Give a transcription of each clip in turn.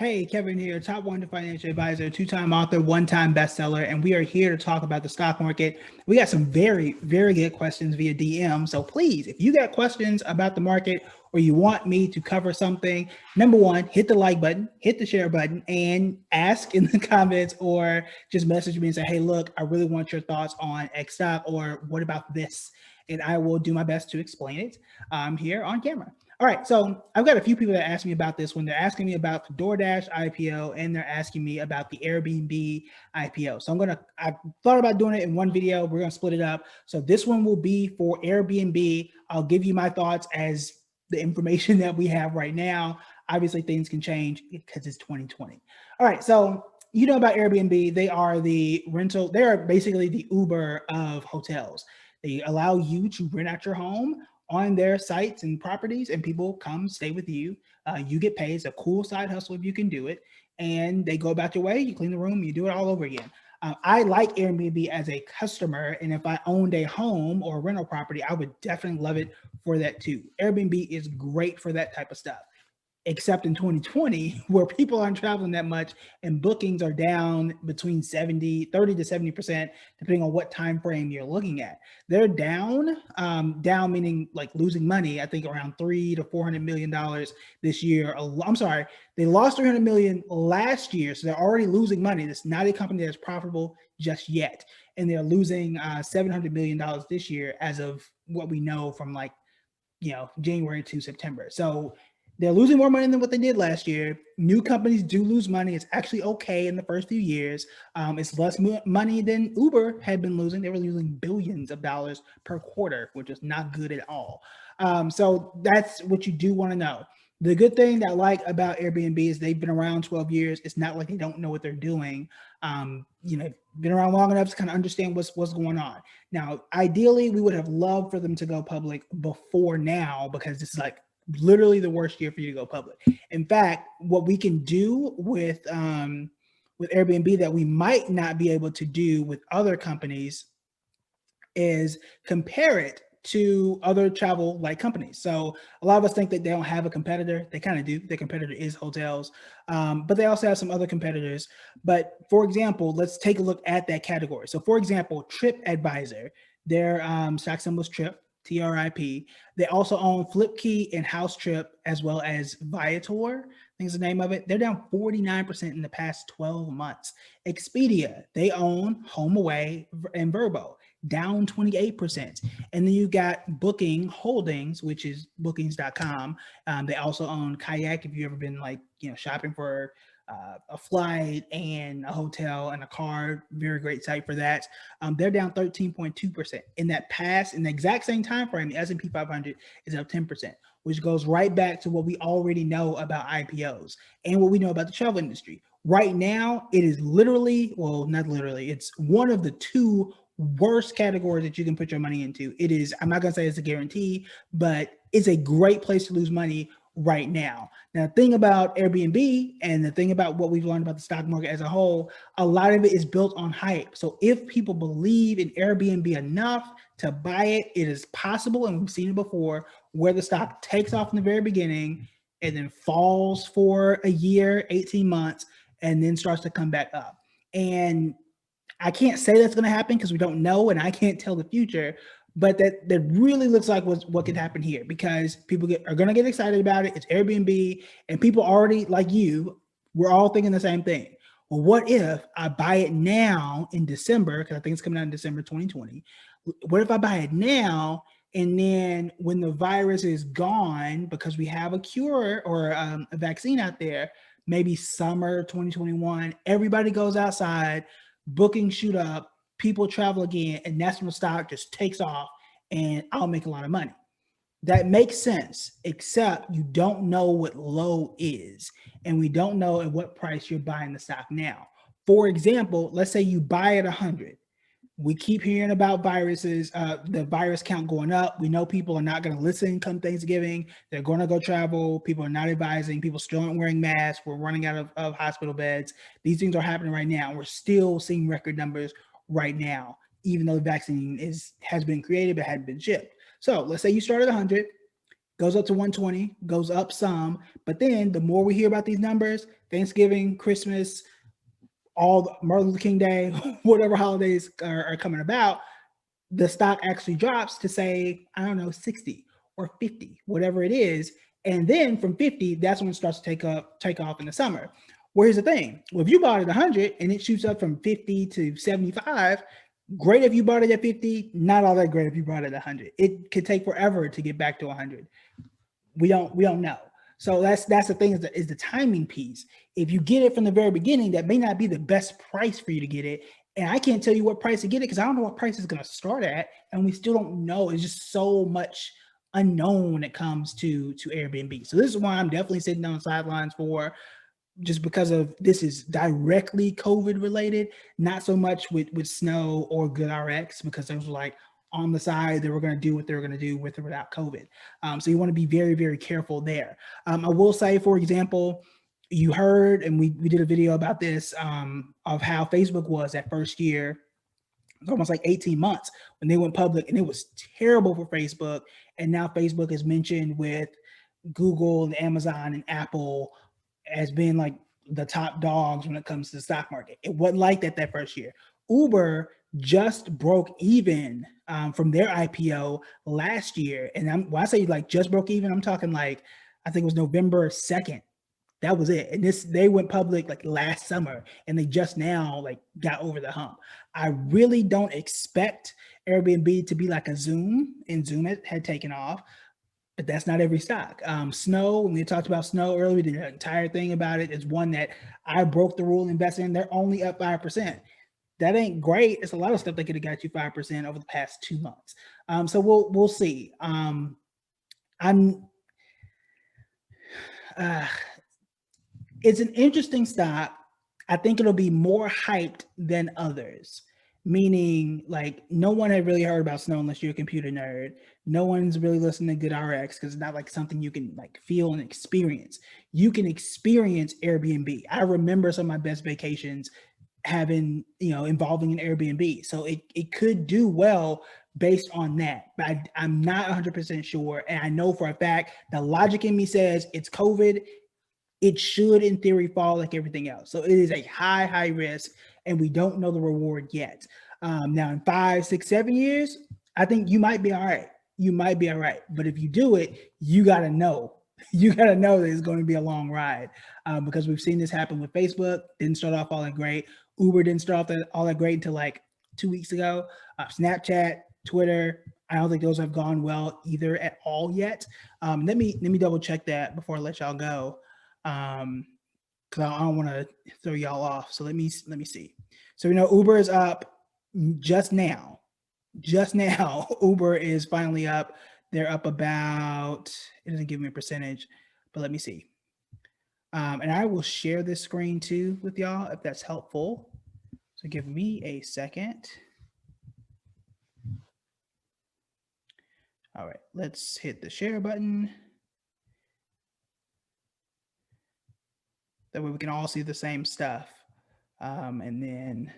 Hey, Kevin here, top 1 financial advisor, two-time author, one-time bestseller, and we are here to talk about the stock market. We got some very, very good questions via DM. So please, if you got questions about the market or you want me to cover something, number one, hit the like button, hit the share button, and ask in the comments or just message me and say, hey, look, I really want your thoughts on X stock or what about this? And I will do my best to explain it here on camera. All right, so I've got a few people that ask me about this when they're asking me about the DoorDash IPO and they're asking me about the Airbnb IPO. So I thought about doing it in one video. We're gonna split it up. So this one will be for Airbnb. I'll give you my thoughts as the information that we have right now. Obviously, things can change because it's 2020. All right, so you know about Airbnb. They are they are basically the Uber of hotels. They allow you to rent out your home on their sites and properties, and people come stay with you. You get paid. It's a cool side hustle if you can do it. And they go about your way. You clean the room. You do it all over again. I like Airbnb as a customer, and if I owned a home or a rental property, I would definitely love it for that too. Airbnb is great for that type of stuff, except in 2020 where people aren't traveling that much and bookings are down between 30 to 70%, depending on what time frame you're looking at. They're down meaning like losing money. I think around $300 to $400 million this year. I'm sorry, they lost 300 million last year, so they're already losing money. It's not a company that's profitable just yet, and they're losing $700 million this year as of what we know from January to September. So they're losing more money than what they did last year. New companies do lose money. It's actually okay in the first few years. It's less money than Uber had been losing. They were losing billions of dollars per quarter, which is not good at all. So that's what you do want to know. The good thing that I like about Airbnb is they've been around 12 years. It's not like they don't know what they're doing. Been around long enough to kind of understand what's going on. Now, ideally, we would have loved for them to go public before now, because this is like literally the worst year for you to go public. In fact, what we can do with Airbnb that we might not be able to do with other companies is compare it to other travel like companies. So a lot of us think that they don't have a competitor. They kind of do. Their competitor is hotels, but they also have some other competitors. But for example, let's take a look at that category. So for example, TripAdvisor, their stock symbol is TRIP. TRIP. They also own Flipkey and House Trip, as well as Viator. I think is the name of it. They're down 49% in the past 12 months. Expedia, they own HomeAway and Vrbo, down 28%. And then you got Booking Holdings, which is bookings.com. They also own Kayak, if you've ever been shopping for a flight and a hotel and a car. Very great site for that. They're down 13.2%. In the exact same time frame, the S&P 500 is up 10%, which goes right back to what we already know about IPOs and what we know about the travel industry. Right now, it is literally, well, not literally, it's one of the two worst categories that you can put your money into. It is, I'm not going to say it's a guarantee, but it's a great place to lose money right now. Now, the thing about Airbnb and the thing about what we've learned about the stock market as a whole, a lot of it is built on hype. So if people believe in Airbnb enough to buy it, it is possible, and we've seen it before, where the stock takes off in the very beginning and then falls for a year, 18 months, and then starts to come back up. And I can't say that's going to happen because we don't know, and I can't tell the future, but that really looks like what could happen here, because people are going to get excited about it. It's Airbnb, and people already, like you, we're all thinking the same thing. Well, what if I buy it now in December, because I think it's coming out in December 2020. What if I buy it now, and then when the virus is gone, because we have a cure or a vaccine out there, maybe summer 2021, everybody goes outside, bookings shoot up, people travel again, and that's when the stock just takes off and I'll make a lot of money. That makes sense, except you don't know what low is, and we don't know at what price you're buying the stock now. For example, let's say you buy at 100. We keep hearing about viruses, the virus count going up. We know people are not going to listen come Thanksgiving. They're going to go travel. People are not advising. People still aren't wearing masks. We're running out of hospital beds. These things are happening right now. We're still seeing record numbers right now, even though the vaccine has been created but hadn't been shipped. So let's say you start at 100. goes up to 120, goes up some, but then the more we hear about these numbers, Thanksgiving, Christmas, all Martin Luther King Day, whatever holidays are coming about, the stock actually drops to say, I don't know, 60 or 50, whatever it is. And then from 50, that's when it starts to take off in the summer. Well, here's the thing. Well, if you bought it 100 and it shoots up from 50 to 75, great if you bought it at 50, not all that great if you bought it at 100. It could take forever to get back to 100. We don't know. So that's the thing, is the timing piece. If you get it from the very beginning, that may not be the best price for you to get it. And I can't tell you what price to get it because I don't know what price it's going to start at, and we still don't know. It's just so much unknown when it comes to Airbnb. So this is why I'm definitely sitting on the sidelines for, just because of this is directly COVID related, not so much with Snow or GoodRx, because those were like on the side, they were going to do what they were going to do with or without COVID. So you want to be very, very careful there. I will say, for example, you heard, and we did a video about this, of how Facebook was that first year. It's almost like 18 months when they went public, and it was terrible for Facebook. And now Facebook is mentioned with Google and Amazon and Apple as being like the top dogs when it comes to the stock market. It wasn't like that first year. Uber just broke even from their IPO last year. And when I say like just broke even, I'm talking like, I think it was November 2nd. That was it. And they went public like last summer, and they just now like got over the hump. I really don't expect Airbnb to be like a Zoom, and Zoom had taken off, but that's not every stock. Snow, when we talked about Snow earlier, we did an entire thing about it. It's one that I broke the rule investing in. They're only up 5%. That ain't great. It's a lot of stuff that could have got you 5% over the past 2 months. So we'll see. It's an interesting stock. I think it'll be more hyped than others, meaning like no one had really heard about Snow unless you're a computer nerd. No one's really listening to GoodRx because it's not like something you can like feel and experience. You can experience Airbnb. I remember some of my best vacations involving an Airbnb. So it could do well based on that, but I'm not 100% sure. And I know for a fact the logic in me says it's COVID. It should, in theory, fall like everything else. So it is a high risk, and we don't know the reward yet. Now, in 5, 6, 7 years, I think you might be all right. You might be all right. But if you do it, you got to know. You got to know that it's going to be a long ride, because we've seen this happen with Facebook. Didn't start off all that great. Uber didn't start off all that great until like 2 weeks ago. Snapchat, Twitter, I don't think those have gone well either at all yet. Let me double check that before I let y'all go. Because I don't want to throw y'all off. So let me see. So Uber is up just now. Uber is finally up. They're up about, it doesn't give me a percentage, but let me see. And I will share this screen too with y'all if that's helpful. So give me a second. All right, let's hit the share button. That way we can all see the same stuff. And then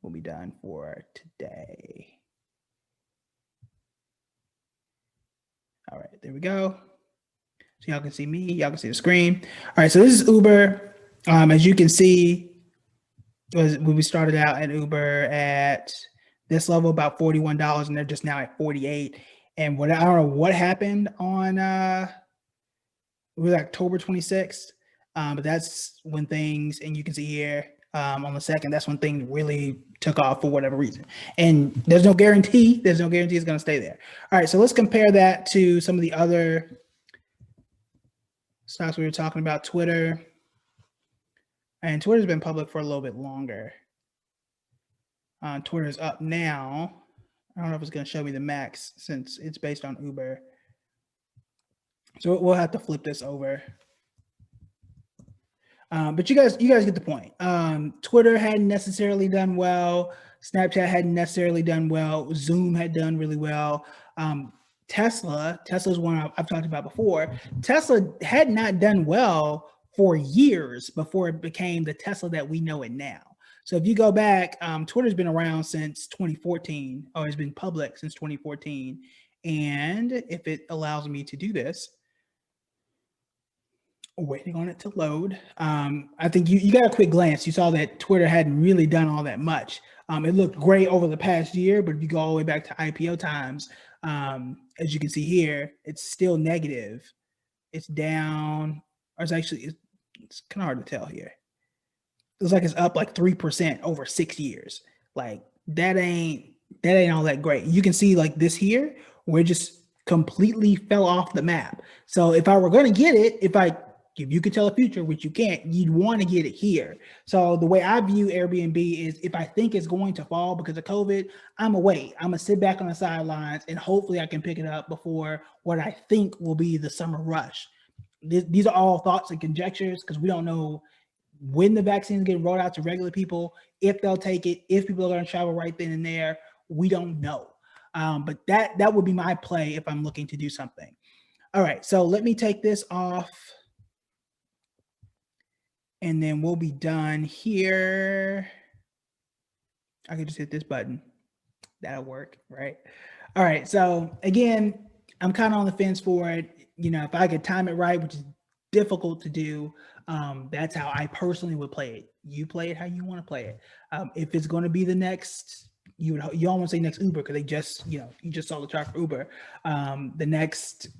we'll be done for today. All right, there we go. So y'all can see me, y'all can see the screen. All right, so this is Uber. As you can see, when we started out at Uber at this level, about $41, and they're just now at 48. And I don't know what happened on it was October 26th. But that's when things, and you can see here on the 2nd, that's when things really took off for whatever reason. And there's no guarantee it's going to stay there. All right, so let's compare that to some of the other stocks we were talking about. Twitter. And Twitter's been public for a little bit longer. Twitter's up now. I don't know if it's going to show me the max since it's based on Uber. So we'll have to flip this over. But you guys get the point. Twitter hadn't necessarily done well. Snapchat hadn't necessarily done well. Zoom had done really well. Tesla's one I've talked about before. Tesla had not done well for years before it became the Tesla that we know it now. So if you go back, Twitter's been around since 2014, or it's been public since 2014. And if it allows me to do this, Waiting on it to load. I think you got a quick glance. You saw that Twitter hadn't really done all that much. It looked great over the past year, but if you go all the way back to IPO times, as you can see here, it's still negative. It's down, or it's kind of hard to tell here. It looks like it's up like 3% over 6 years. Like that ain't all that great. You can see like this here, where it just completely fell off the map. So if I were going to get it, if you could tell the future, which you can't, you'd want to get it here. So the way I view Airbnb is if I think it's going to fall because of COVID, I'm gonna wait. I'm gonna sit back on the sidelines and hopefully I can pick it up before what I think will be the summer rush. These are all thoughts and conjectures because we don't know when the vaccines get rolled out to regular people, if they'll take it, if people are going to travel right then and there. We don't know. But that would be my play if I'm looking to do something. All right, so let me take this off and then we'll be done here. I can just hit this button. That'll work, right? All right, so again, I'm kind of on the fence for it. If I could time it right, which is difficult to do, that's how I personally would play it. You play it how you want to play it. If it's going to be the next, you almost say next Uber because they just, you just saw the chart for Uber. The next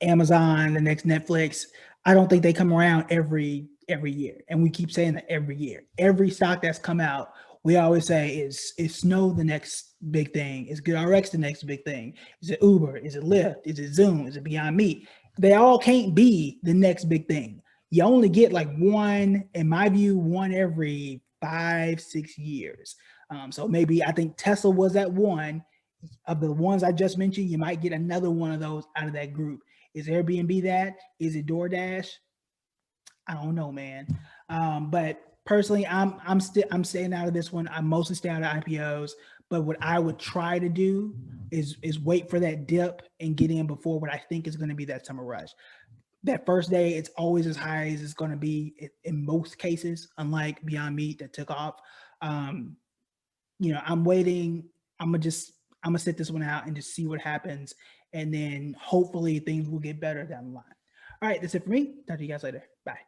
Amazon, the next Netflix. I don't think they come around every year, and we keep saying that every year. Every stock that's come out, we always say is Snow the next big thing? Is GoodRx the next big thing? Is it Uber? Is it Lyft? Is it Zoom? Is it Beyond Meat? They all can't be the next big thing. You only get like one, in my view, one every 5-6 years. So maybe I think Tesla was that one of the ones I just mentioned. You might get another one of those out of that group. Is Airbnb that? Is it DoorDash? I don't know, man. But personally, I'm staying out of this one. I'm mostly staying out of IPOs. But what I would try to do is wait for that dip and get in before what I think is going to be that summer rush. That first day, it's always as high as it's going to be in most cases, unlike Beyond Meat that took off. I'm waiting. I'm gonna sit this one out and just see what happens, and then hopefully things will get better down the line. All right, that's it for me. Talk to you guys later. Bye.